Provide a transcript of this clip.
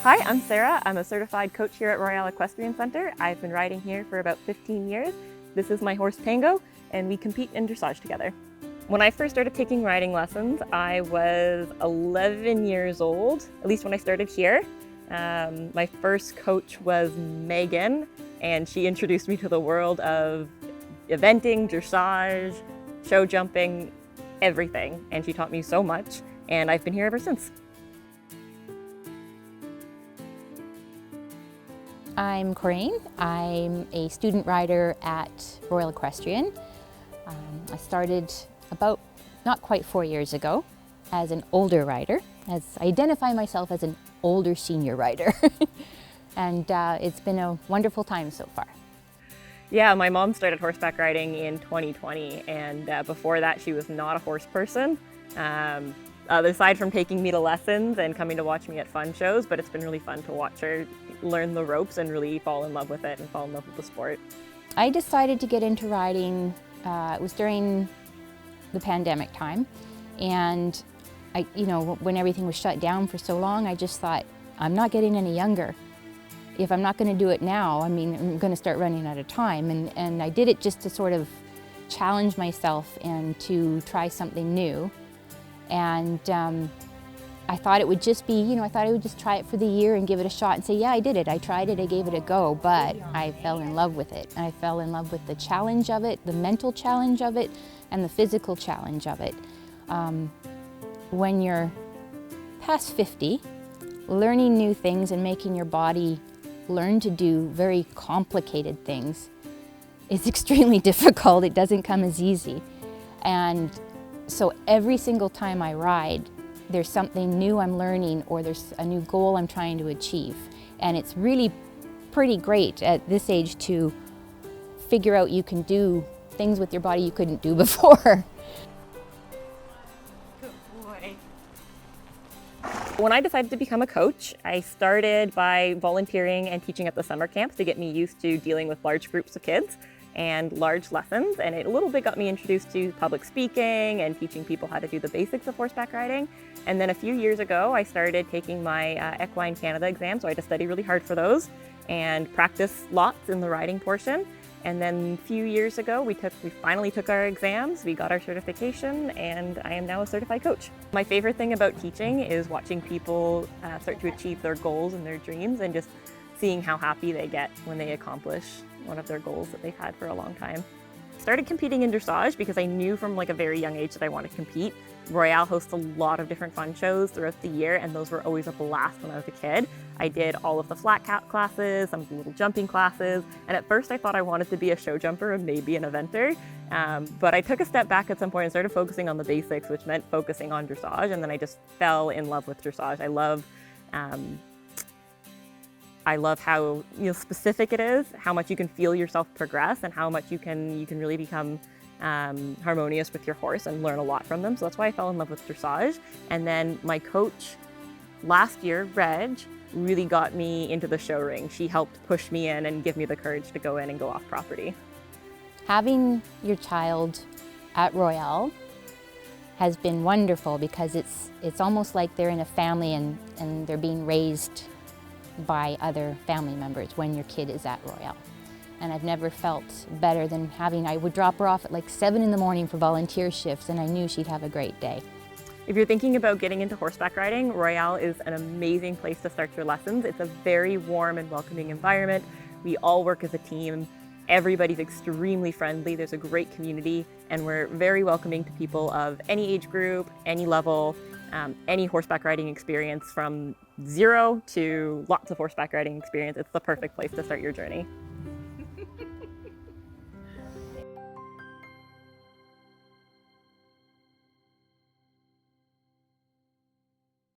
Hi, I'm Sarah. I'm a certified coach here at Royale Equestrian Centre. I've been riding here for about 15 years. This is my horse Tango, and we compete in dressage together. When I first started taking riding lessons, I was 11 years old, at least when I started here. My first coach was Megan, and she introduced me to the world of eventing, dressage, show jumping, everything. And she taught me so much, and I've been here ever since. I'm Corrine. I'm a student rider at Royal Equestrian. I started about not quite 4 years ago as an older rider, as I identify myself as an older senior rider. And it's been a wonderful time so far. Yeah, my mom started horseback riding in 2020, and before that she was not a horse person. Aside from taking me to lessons and coming to watch me at fun shows, but it's been really fun to watch her learn the ropes and really fall in love with it and fall in love with the sport. I decided to get into riding, it was during the pandemic time, and when everything was shut down for so long, I just thought, I'm not getting any younger. If I'm not going to do it now, I'm going to start running out of time, and I did it just to sort of challenge myself and to try something new. And I thought it would just be, I thought I would just try it for the year and give it a shot and say, yeah, I did it. I tried it, I gave it a go, but I fell in love with it. And I fell in love with the challenge of it, the mental challenge of it, and the physical challenge of it. When you're past 50, learning new things and making your body learn to do very complicated things is extremely difficult. It doesn't come as easy. And so every single time I ride, there's something new I'm learning, or there's a new goal I'm trying to achieve. And it's really pretty great at this age to figure out you can do things with your body you couldn't do before. Good boy. When I decided to become a coach, I started by volunteering and teaching at the summer camps to get me used to dealing with large groups of kids and large lessons, and it a little bit got me introduced to public speaking and teaching people how to do the basics of horseback riding. And then a few years ago, I started taking my Equine Canada exam, so I had to study really hard for those and practice lots in the riding portion. And then a few years ago, we finally took our exams, we got our certification, and I am now a certified coach. My favorite thing about teaching is watching people start to achieve their goals and their dreams, and just seeing how happy they get when they accomplish one of their goals that they've had for a long time. Started competing in dressage because I knew from a very young age that I wanted to compete. Royale hosts a lot of different fun shows throughout the year, and those were always a blast when I was a kid. I did all of the flat cap classes, some of the little jumping classes, and at first I thought I wanted to be a show jumper and maybe an eventer. But I took a step back at some point and started focusing on the basics, which meant focusing on dressage, and then I just fell in love with dressage. I love how specific it is, how much you can feel yourself progress, and how much you can really become harmonious with your horse and learn a lot from them. So that's why I fell in love with dressage. And then my coach last year, Reg, really got me into the show ring. She helped push me in and give me the courage to go in and go off property. Having your child at Royale has been wonderful because it's almost like they're in a family and they're being raised by other family members when your kid is at Royale. And I've never felt better than I would drop her off at 7 in the morning for volunteer shifts, and I knew she'd have a great day. If you're thinking about getting into horseback riding, Royale is an amazing place to start your lessons. It's a very warm and welcoming environment. We all work as a team. Everybody's extremely friendly. There's a great community, and we're very welcoming to people of any age group, any level, any horseback riding experience, from 0 to lots of horseback riding experience. It's the perfect place to start your journey.